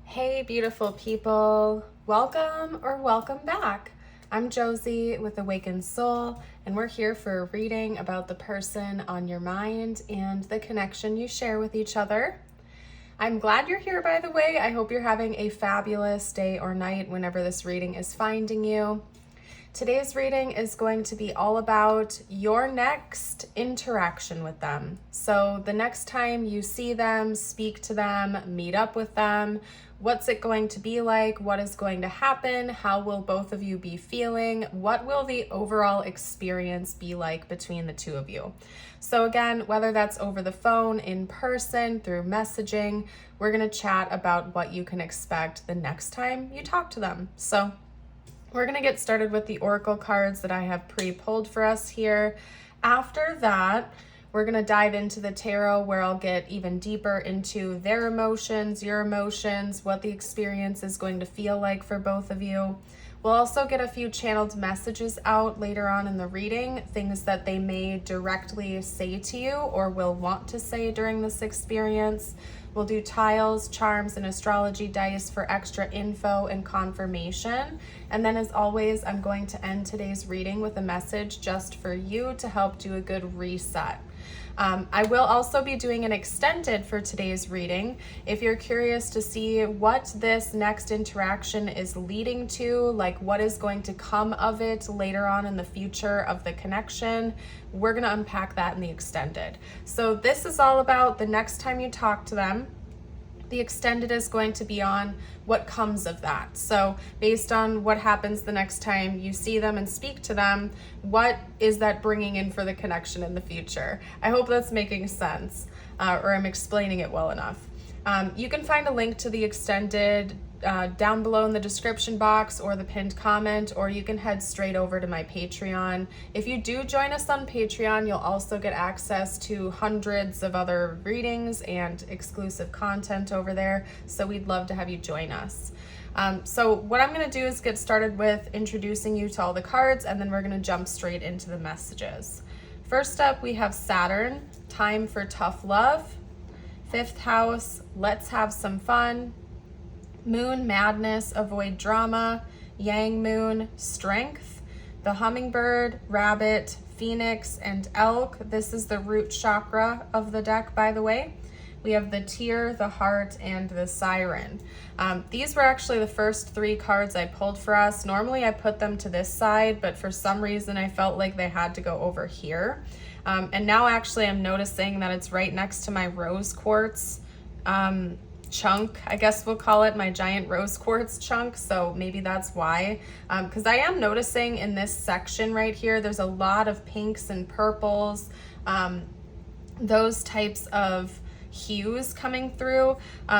Hey, beautiful people. Welcome or welcome back. I'm Josie with Awakened Soul, and we're here for a reading about the person on your mind and the connection you share with each other. I'm glad you're here, by the way. I hope you're having a fabulous day or night whenever this reading is finding you. Today's reading is going to be all about your next interaction with them. So the next time you see them, speak to them, meet up with them, what's it going to be like? What is going to happen? How will both of you be feeling? What will the overall experience be like between the two of you? So again, whether that's over the phone, in person, through messaging, we're going to chat about what you can expect the next time you talk to them. So we're going to get started with the oracle cards that I have pre-pulled for us here. After that, we're going to dive into the tarot where I'll get even deeper into their emotions, your emotions, what the experience is going to feel like for both of you. We'll also get a few channeled messages out later on in the reading, things that they may directly say to you or will want to say during this experience. We'll do tiles, charms, and astrology dice for extra info and confirmation. And then as always, I'm going to end today's reading with a message just for you to help do a good reset. I will also be doing an extended for today's reading. If you're curious to see what this next interaction is leading to, like what is going to come of it later on in the future of the connection, we're going to unpack that in the extended. So this is all about the next time you talk to them. The extended is going to be on what comes of that. So based on what happens the next time you see them and speak to them, what is that bringing in for the connection in the future? I hope that's making sense, or I'm explaining it well enough. You can find a link to the extended down below in the description box or the pinned comment, or you can head straight over to my Patreon. If you do join us on Patreon, you'll also get access to hundreds of other readings and exclusive content over there, so we'd love to have you join us. So what I'm going to do is get started with introducing you to all the cards, and then we're going to jump straight into the messages. First up, we have Saturn, time for tough love. Fifth house, let's have some fun. Moon, madness, avoid drama. Yang moon, strength. The hummingbird, rabbit, phoenix, and elk. This is the root chakra of the deck, by the way. We have the tear, the heart, and the siren. These were actually the first three cards I pulled for us. Normally I put them to this side, but for some reason I felt like they had to go over here. And now actually I'm noticing that it's right next to my rose quartz chunk, I guess we'll call it, my giant rose quartz chunk. So maybe that's why, because I am noticing in this section right here, there's a lot of pinks and purples, those types of hues coming through.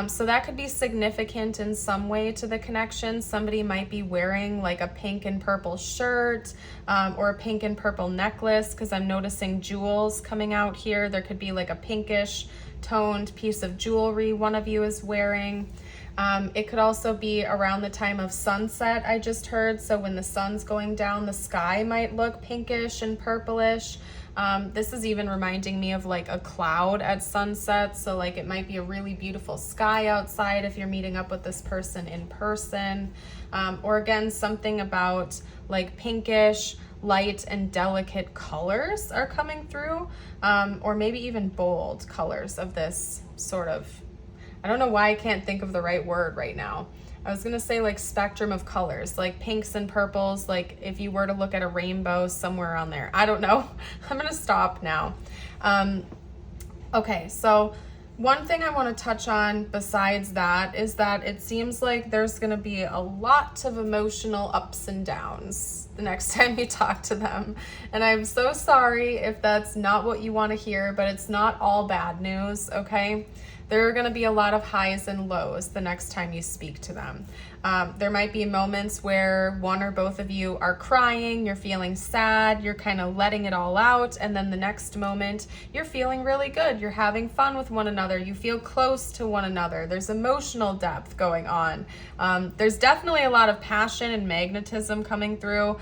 So that could be significant in some way to the connection. Somebody might be wearing like a pink and purple shirt, or a pink and purple necklace, because I'm noticing jewels coming out here. There could be like a pinkish toned piece of jewelry one of you is wearing. It could also be around the time of sunset, I just heard. So when the sun's going down, the sky might look pinkish and purplish. This is even reminding me of like a cloud at sunset. So like it might be a really beautiful sky outside if you're meeting up with this person in person. Or again, something about like pinkish, light and delicate colors are coming through, or maybe even bold colors of this sort of, I don't know why I can't think of the right word right now. I was gonna say like spectrum of colors, like pinks and purples, like if you were to look at a rainbow somewhere on there. I don't know. I'm gonna stop now. Okay, so one thing I want to touch on besides that is that it seems like there's going to be a lot of emotional ups and downs the next time you talk to them. And I'm so sorry if that's not what you want to hear, but it's not all bad news, okay? There are going to be a lot of highs and lows the next time you speak to them. There might be moments where one or both of you are crying, you're feeling sad, you're kind of letting it all out, and then the next moment you're feeling really good, you're having fun with one another, you feel close to one another, there's emotional depth going on. There's definitely a lot of passion and magnetism coming through,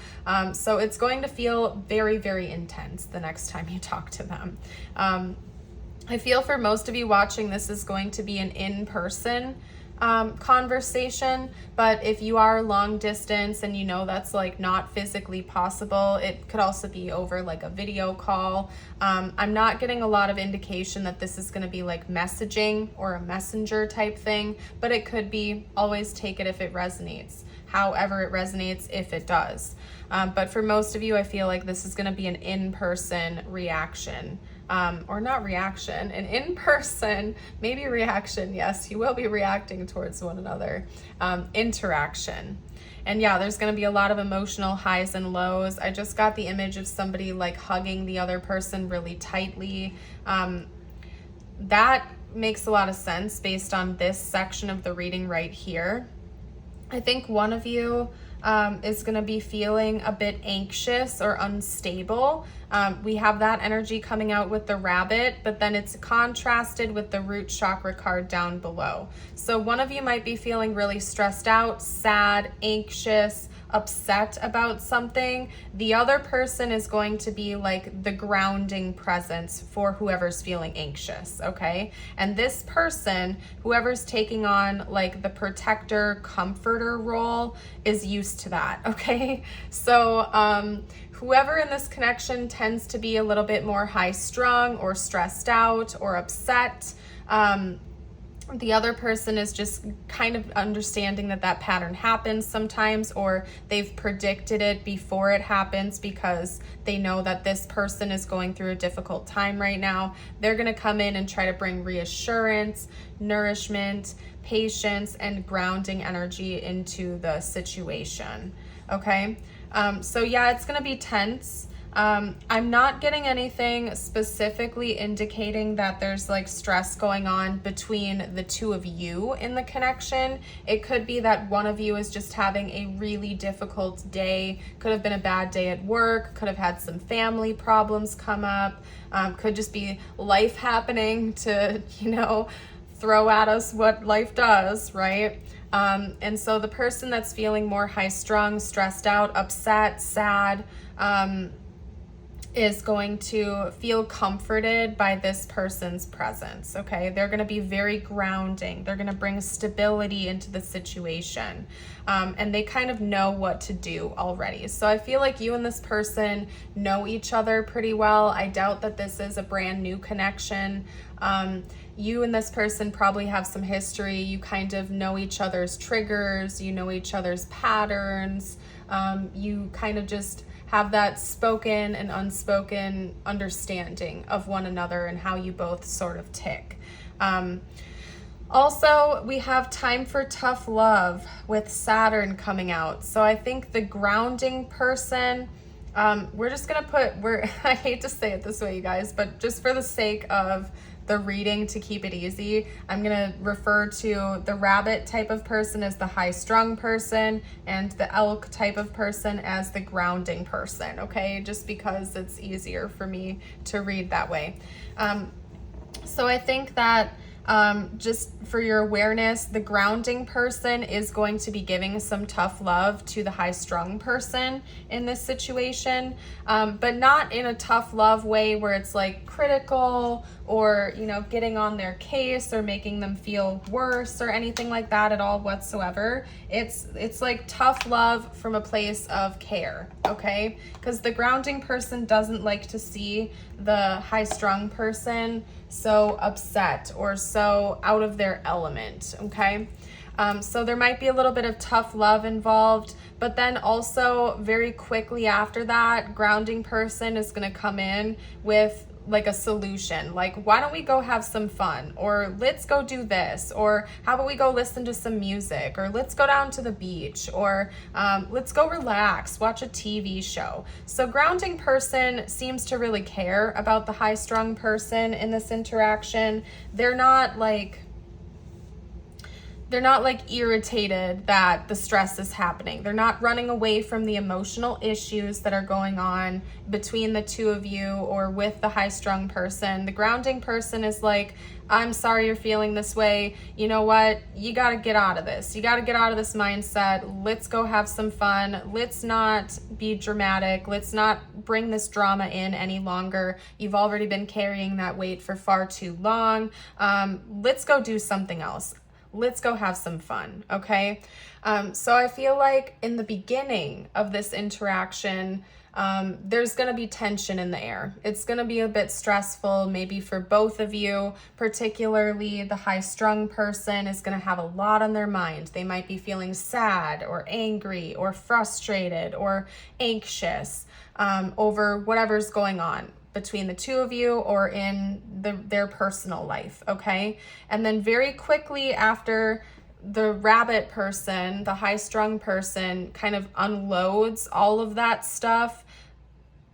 so it's going to feel very, very intense the next time you talk to them. I feel for most of you watching, this is going to be an in-person conversation, but if you are long distance and you know that's like not physically possible, it could also be over like a video call. I'm not getting a lot of indication that this is going to be like messaging or a messenger type thing, but it could be. Always take it if it resonates, however it resonates, if it does. But for most of you, I feel like this is going to be an in-person reaction. Or not reaction, an in-person, maybe reaction. Yes, you will be reacting towards one another. Interaction. And yeah, there's going to be a lot of emotional highs and lows. I just got the image of somebody like hugging the other person really tightly. That makes a lot of sense based on this section of the reading right here. I think one of you is going to be feeling a bit anxious or unstable. We have that energy coming out with the rabbit, but then it's contrasted with the root chakra card down below. So one of you might be feeling really stressed out, sad, anxious, upset about something. The other person is going to be like the grounding presence for whoever's feeling anxious, okay? And this person, whoever's taking on like the protector, comforter role, is used to that, okay? So whoever in this connection tends to be a little bit more high strung or stressed out or upset. The other person is just kind of understanding that that pattern happens sometimes, or they've predicted it before it happens because they know that this person is going through a difficult time right now. They're going to come in and try to bring reassurance, nourishment, patience, and grounding energy into the situation. Okay? So yeah, it's going to be tense. I'm not getting anything specifically indicating that there's like stress going on between the two of you in the connection. It could be that one of you is just having a really difficult day. Could have been a bad day at work, could have had some family problems come up, could just be life happening to, throw at us what life does, right? And so the person that's feeling more high strung, stressed out, upset, sad, is going to feel comforted by this person's presence, okay? They're going to be very grounding. They're going to bring stability into the situation. And they kind of know what to do already. So I feel like you and this person know each other pretty well. I doubt that this is a brand new connection. You and this person probably have some history. You kind of know each other's triggers. You know each other's patterns. You kind of just have that spoken and unspoken understanding of one another and how you both sort of tick. Also, we have time for tough love with Saturn coming out. So I think the grounding person, we're just going to I hate to say it this way, you guys, but just for the sake of the reading, to keep it easy, I'm going to refer to the rabbit type of person as the high strung person and the elk type of person as the grounding person, okay? Just because it's easier for me to read that way. So I think that just for your awareness, the grounding person is going to be giving some tough love to the high strung person in this situation, but not in a tough love way where it's like critical or, getting on their case or making them feel worse or anything like that at all whatsoever. It's like tough love from a place of care, okay? Because the grounding person doesn't like to see the high strung person so upset or so out of their element, okay? So there might be a little bit of tough love involved, but then also very quickly after that, grounding person is going to come in with like a solution, like, why don't we go have some fun, or let's go do this, or how about we go listen to some music, or let's go down to the beach, or let's go relax, watch a TV show. So grounding person seems to really care about the high strung person in this interaction. They're not like irritated that the stress is happening. They're not running away from the emotional issues that are going on between the two of you or with the high strung person. The grounding person is like, I'm sorry you're feeling this way. You know what? You got to get out of this. You got to get out of this mindset. Let's go have some fun. Let's not be dramatic. Let's not bring this drama in any longer. You've already been carrying that weight for far too long. Let's go do something else. let's go have some fun, okay? So I feel like in the beginning of this interaction, there's going to be tension in the air. It's going to be a bit stressful, maybe for both of you, particularly the high-strung person is going to have a lot on their mind. They might be feeling sad or angry or frustrated or anxious over whatever's going on between the two of you or in their personal life, okay? And then very quickly after the rabbit person, the high-strung person kind of unloads all of that stuff,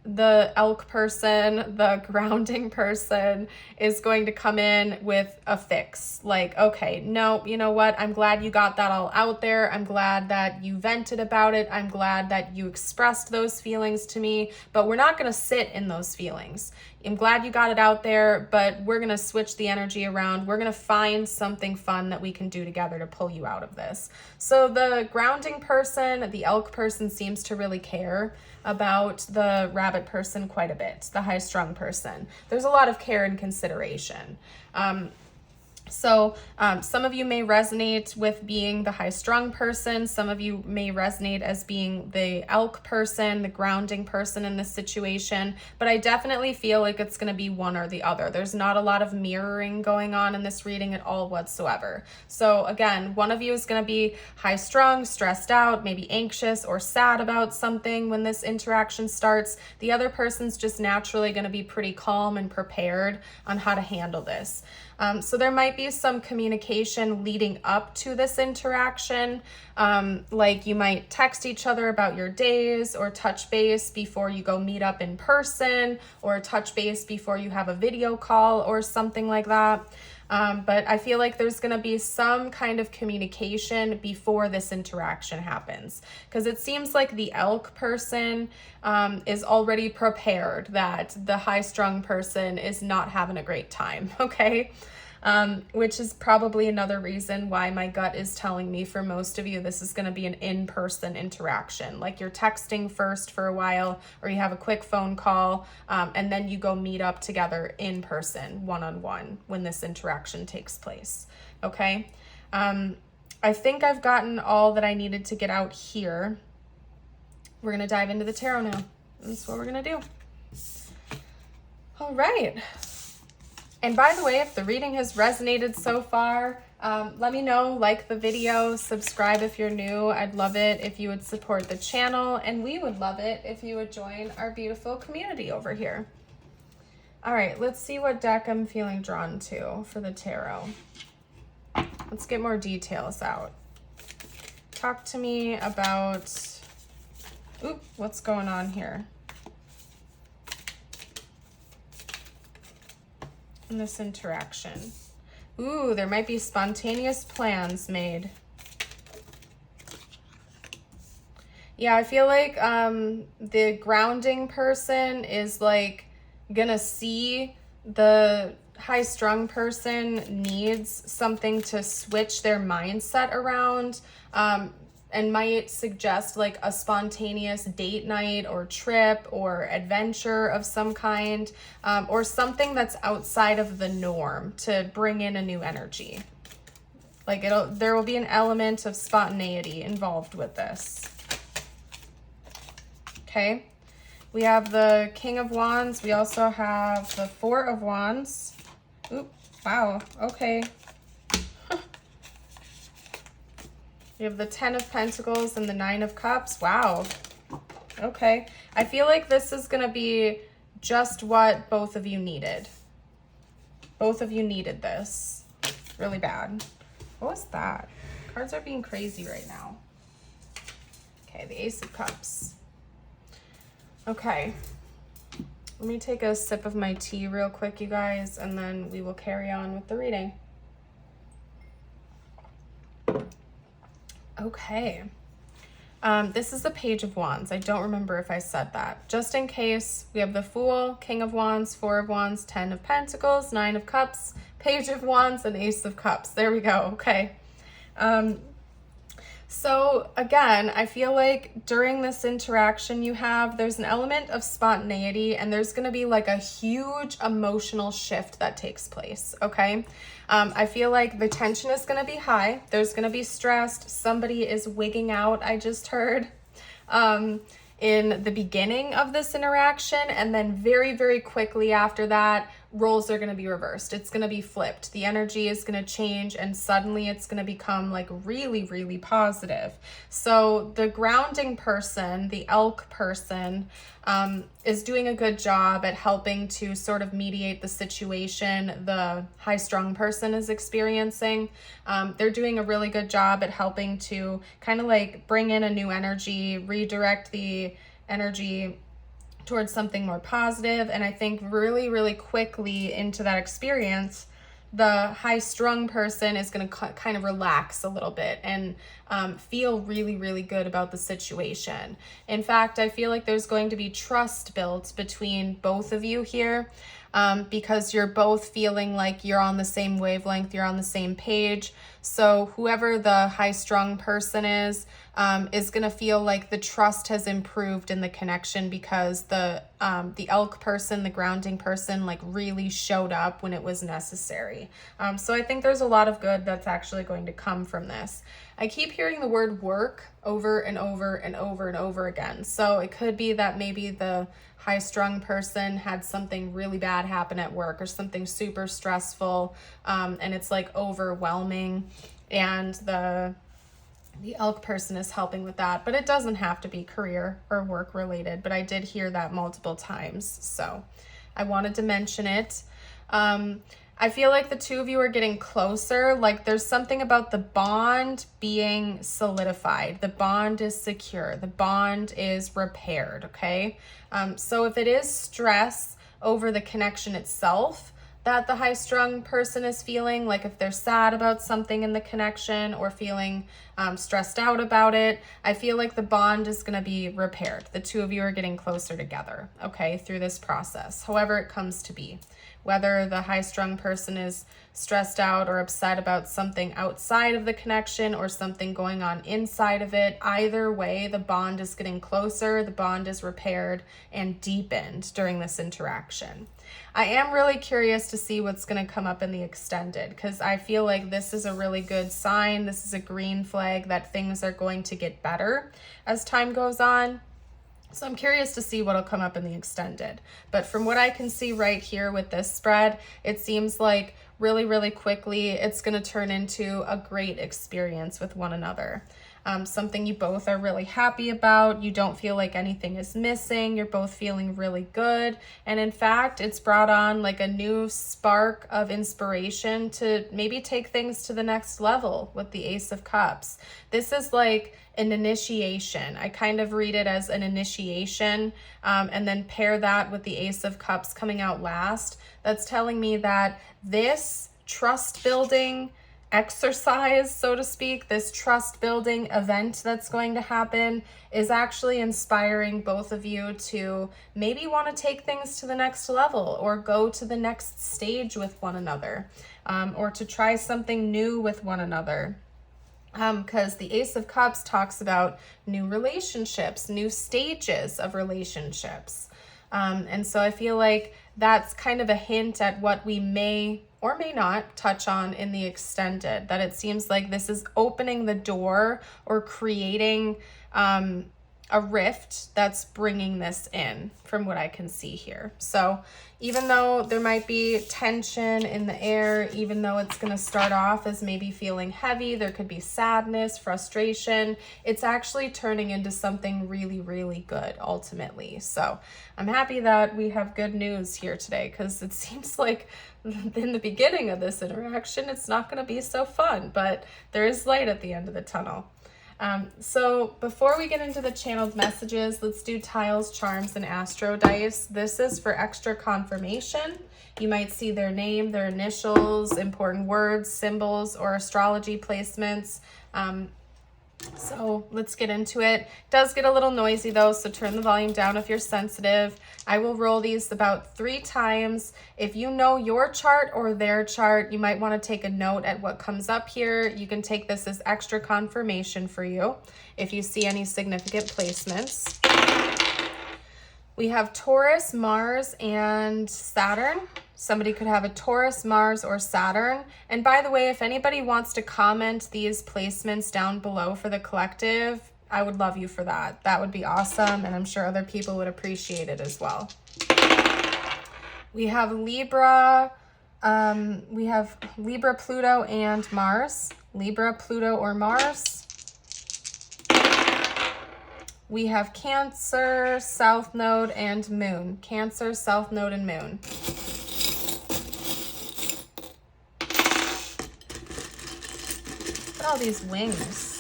the elk person, the grounding person is going to come in with a fix. Like, okay, no, you know what? I'm glad you got that all out there. I'm glad that you vented about it. I'm glad that you expressed those feelings to me, but we're not going to sit in those feelings. I'm glad you got it out there, but we're going to switch the energy around. We're going to find something fun that we can do together to pull you out of this. So the grounding person, the elk person seems to really care about the rabbit person quite a bit, the high-strung person. There's a lot of care and consideration. So some of you may resonate with being the high-strung person. Some of you may resonate as being the elk person, the grounding person in this situation. But I definitely feel like it's going to be one or the other. There's not a lot of mirroring going on in this reading at all whatsoever. So again, one of you is going to be high-strung, stressed out, maybe anxious or sad about something when this interaction starts. The other person's just naturally going to be pretty calm and prepared on how to handle this. So there might be some communication leading up to this interaction, like you might text each other about your days or touch base before you go meet up in person or touch base before you have a video call or something like that. But I feel like there's going to be some kind of communication before this interaction happens, because it seems like the elk person is already prepared that the high-strung person is not having a great time, okay? Which is probably another reason why my gut is telling me for most of you this is going to be an in-person interaction. Like you're texting first for a while, or you have a quick phone call, and then you go meet up together in person, one-on-one, when this interaction takes place, okay? I think I've gotten all that I needed to get out here. We're going to dive into the tarot now. That's what we're going to do. All right. And by the way, if the reading has resonated so far, let me know, like the video, subscribe if you're new. I'd love it if you would support the channel, and we would love it if you would join our beautiful community over here. All right, let's see what deck I'm feeling drawn to for the tarot. Let's get more details out. Talk to me about, what's going on here in this interaction. There might be spontaneous plans made. Yeah, I feel like the grounding person is like gonna see the high-strung person needs something to switch their mindset around, and might suggest like a spontaneous date night or trip or adventure of some kind, or something that's outside of the norm to bring in a new energy. Like there will be an element of spontaneity involved with this. Okay, we have the King of Wands. We also have the Four of Wands. Wow, okay. We have the Ten of Pentacles and the Nine of Cups. Wow. Okay. I feel like this is going to be just what both of you needed. Both of you needed this really bad. What was that? Cards are being crazy right now. Okay, the Ace of Cups. Okay. Let me take a sip of my tea real quick, you guys, and then we will carry on with the reading. Okay, this is the Page of Wands. I don't remember if I said that. Just in case, we have the Fool, King of Wands, Four of Wands, Ten of Pentacles, Nine of Cups, Page of Wands, and Ace of Cups. There we go, okay. So again, I feel like during this interaction there's an element of spontaneity, and there's going to be like a huge emotional shift that takes place, okay? I feel like the tension is going to be high. There's going to be stressed. Somebody is wigging out, I just heard, in the beginning of this interaction, and then very, very quickly after that, roles are going to be reversed. It's going to be flipped. The energy is going to change, and suddenly it's going to become like really, really positive. So the grounding person, the elk person, is doing a good job at helping to sort of mediate the situation the high strung person is experiencing. They're doing a really good job at helping to kind of like bring in a new energy, redirect the energy towards something more positive. And I think really, really quickly into that experience, the high strung person is going to kind of relax a little bit and feel really, really good about the situation. In fact, I feel like there's going to be trust built between both of you here, because you're both feeling like you're on the same wavelength, you're on the same page. So whoever the high strung person is going to feel like the trust has improved in the connection, because the elk person, the grounding person, like really showed up when it was necessary. So I think there's a lot of good that's actually going to come from this. I keep hearing the word work over and over and over and over again. So it could be that maybe the high strung person had something really bad happen at work, or something super stressful, and it's like overwhelming, and the elk person is helping with that. But it doesn't have to be career or work related, but I did hear that multiple times, so I wanted to mention it. I feel like the two of you are getting closer. Like there's something about the bond being solidified. The bond is secure. The bond is repaired, okay? So if it is stress over the connection itself that the high strung person is feeling, like if they're sad about something in the connection or feeling stressed out about it, I feel like the bond is going to be repaired. The two of you are getting closer together, okay, through this process, however it comes to be. Whether the high strung person is stressed out or upset about something outside of the connection or something going on inside of it, either way, the bond is getting closer, the bond is repaired and deepened during this interaction. I am really curious to see what's going to come up in the extended, because I feel like this is a really good sign. This is a green flag that things are going to get better as time goes on. So I'm curious to see what'll come up in the extended. But from what I can see right here with this spread, it seems like really, really quickly it's going to turn into a great experience with one another. Something you both are really happy about. You don't feel like anything is missing. You're both feeling really good. And in fact, it's brought on like a new spark of inspiration to maybe take things to the next level with the Ace of Cups. This is like an initiation. I kind of read it as an initiation, and then pair that with the Ace of Cups coming out last. That's telling me that this trust building exercise, so to speak, this trust building event that's going to happen is actually inspiring both of you to maybe want to take things to the next level or go to the next stage with one another, or to try something new with one another. Because the Ace of Cups talks about new relationships, new stages of relationships. And so I feel like that's kind of a hint at what we may or may not touch on in the extended, that it seems like this is opening the door or creating a rift that's bringing this in from what I can see here. So even though there might be tension in the air, even though it's going to start off as maybe feeling heavy, there could be sadness, frustration, it's actually turning into something really, really good ultimately. So I'm happy that we have good news here today, because it seems like in the beginning of this interaction, it's not going to be so fun, but there is light at the end of the tunnel. So before we get into the channeled messages, let's do tiles, charms, and astro dice. This is for extra confirmation. You might see their name, their initials, important words, symbols, or astrology placements. So let's get into it. It does get a little noisy though, so turn the volume down if you're sensitive. I will roll these about 3 times. If you know your chart or their chart, you might want to take a note at what comes up here. You can take this as extra confirmation for you if you see any significant placements. We have Taurus, Mars, and Saturn. Somebody could have a Taurus, Mars, or Saturn. And by the way, if anybody wants to comment these placements down below for the collective, I would love you for that. That would be awesome, and I'm sure other people would appreciate it as well. We have Libra, Pluto, and Mars. Libra, Pluto, or Mars. We have Cancer, South Node, and Moon. Cancer, South Node, and Moon. Look at all these wings.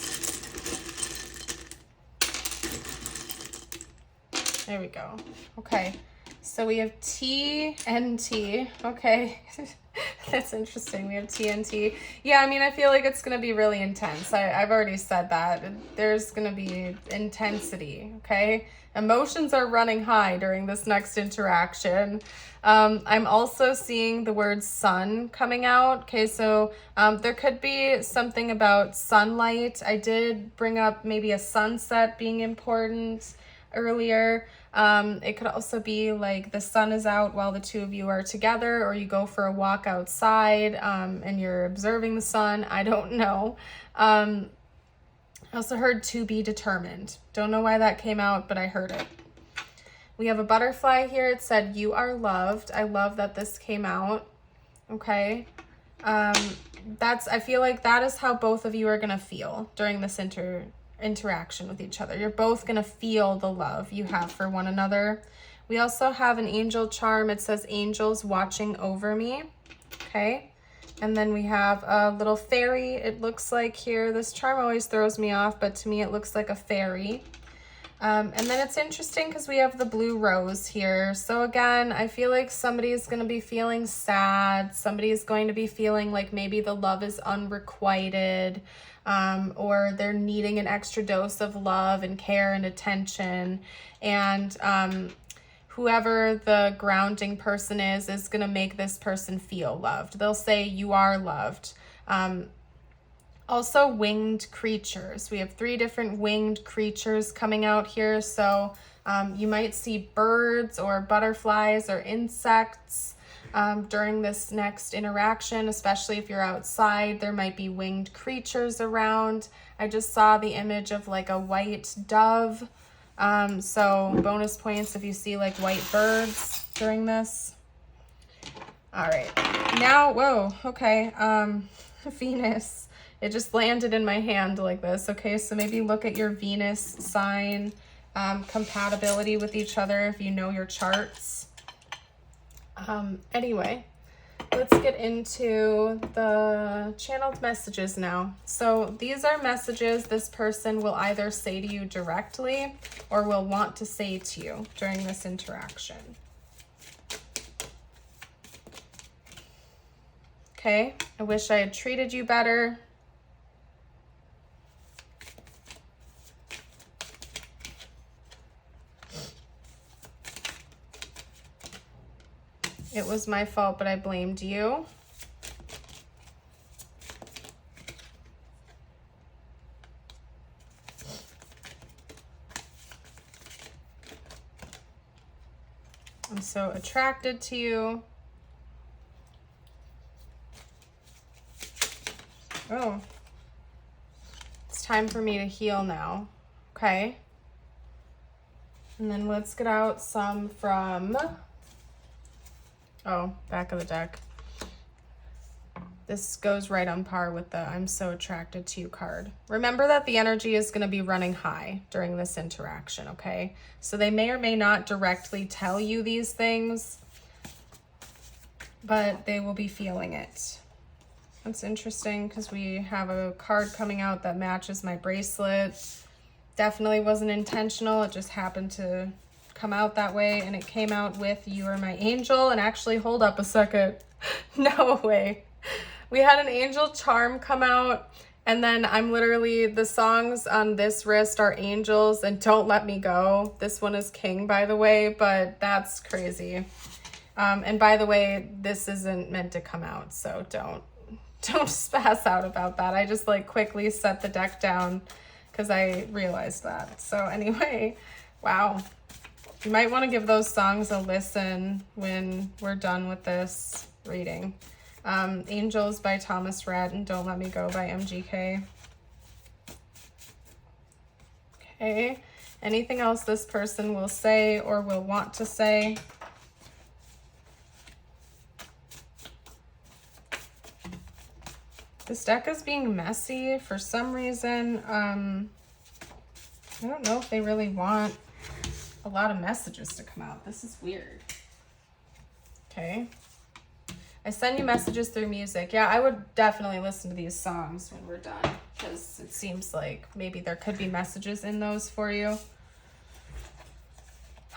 There we go. Okay, so we have T and T. Okay, that's interesting. We have T and T. Yeah, I mean, I feel like it's going to be really intense. I've already said that. There's going to be intensity, okay? Emotions are running high during this next interaction. I'm also seeing the word sun coming out. Okay, so there could be something about sunlight. I did bring up maybe a sunset being important earlier. It could also be like the sun is out while the two of you are together, or you go for a walk outside and you're observing the sun. I don't know. I also heard to be determined. Don't know why that came out, but I heard it. We have a butterfly here. It said, you are loved. I love that this came out. Okay. I feel like that is how both of you are going to feel during this interaction with each other. You're both going to feel the love you have for one another. We also have an angel charm. It says, angels watching over me. Okay. And then we have a little fairy, it looks like here. This charm always throws me off, but to me it looks like a fairy. And then it's interesting because we have the blue rose here. So again, I feel like somebody's going to be feeling sad. Somebody's going to be feeling like maybe the love is unrequited, or they're needing an extra dose of love and care and attention. And whoever the grounding person is going to make this person feel loved. They'll say, you are loved. Also, winged creatures. We have 3 different winged creatures coming out here. So you might see birds or butterflies or insects during this next interaction, especially if you're outside. There might be winged creatures around. I just saw the image of like a white dove. So bonus points if you see like white birds during this. All right, now, whoa, okay, Venus, it just landed in my hand like this. Okay, so maybe look at your Venus sign compatibility with each other if you know your charts. Anyway, let's get into the channeled messages now. So these are messages this person will either say to you directly or will want to say to you during this interaction. Okay, I wish I had treated you better. It was my fault, but I blamed you. I'm so attracted to you. Oh, it's time for me to heal now. Okay. And then let's get out some from, back of the deck. This goes right on par with the I'm so attracted to you card. Remember that the energy is going to be running high during this interaction, okay? So they may or may not directly tell you these things, but they will be feeling it. That's interesting because we have a card coming out that matches my bracelet. Definitely wasn't intentional. It just happened to come out that way, and it came out with you are my angel. And actually, hold up a second. No way. We had an angel charm come out, And then I'm literally, the songs on this wrist are Angels and Don't Let Me Go. This one is King, by the way, but that's crazy. And by the way, this isn't meant to come out, so don't spaz out about that. I just like quickly set the deck down because I realized that. So anyway, wow. You might want to give those songs a listen when we're done with this reading. Angels by Thomas Rhett and Don't Let Me Go by MGK. Okay. Anything else this person will say or will want to say? This deck is being messy for some reason. I don't know if they really want a lot of messages to come out. This is weird. Okay. I send you messages through music. Yeah, I would definitely listen to these songs when we're done because it seems like maybe there could be messages in those for you.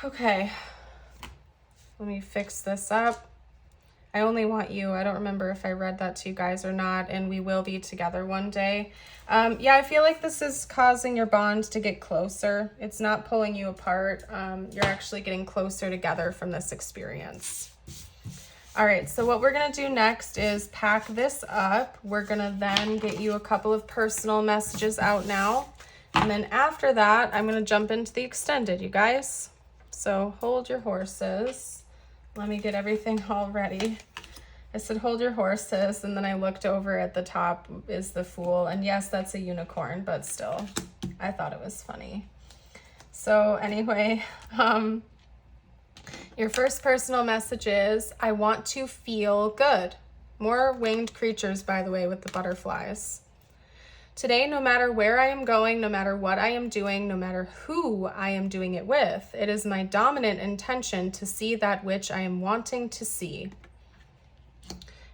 Okay. Let me fix this up. I only want you. I don't remember if I read that to you guys or not, and we will be together one day. Yeah, I feel like this is causing your bond to get closer. It's not pulling you apart. You're actually getting closer together from this experience. All right, so what we're gonna do next is pack this up. We're gonna then get you a couple of personal messages out now. And then after that, I'm gonna jump into the extended, you guys. So hold your horses. Let me get everything all ready. I said, hold your horses. And then I looked over at the top is the Fool. And yes, that's a unicorn, but still, I thought it was funny. So anyway, your first personal message is, I want to feel good. More winged creatures, by the way, with the butterflies. Today, no matter where I am going, no matter what I am doing, no matter who I am doing it with, it is my dominant intention to see that which I am wanting to see.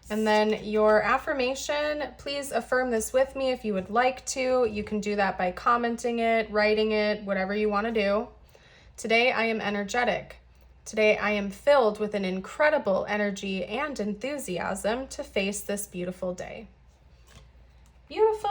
And then your affirmation, please affirm this with me if you would like to. You can do that by commenting it, writing it, whatever you want to do. Today, I am energetic. Today, I am filled with an incredible energy and enthusiasm to face this beautiful day. Beautiful.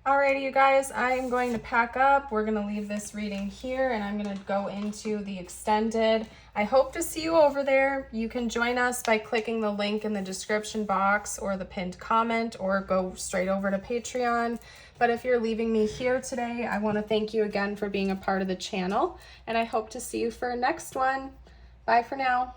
Alrighty, you guys, I am going to pack up. We're going to leave this reading here, and I'm going to go into the extended. I hope to see you over there. You can join us by clicking the link in the description box or the pinned comment, or go straight over to Patreon. But if you're leaving me here today, I want to thank you again for being a part of the channel, and I hope to see you for a next one. Bye for now.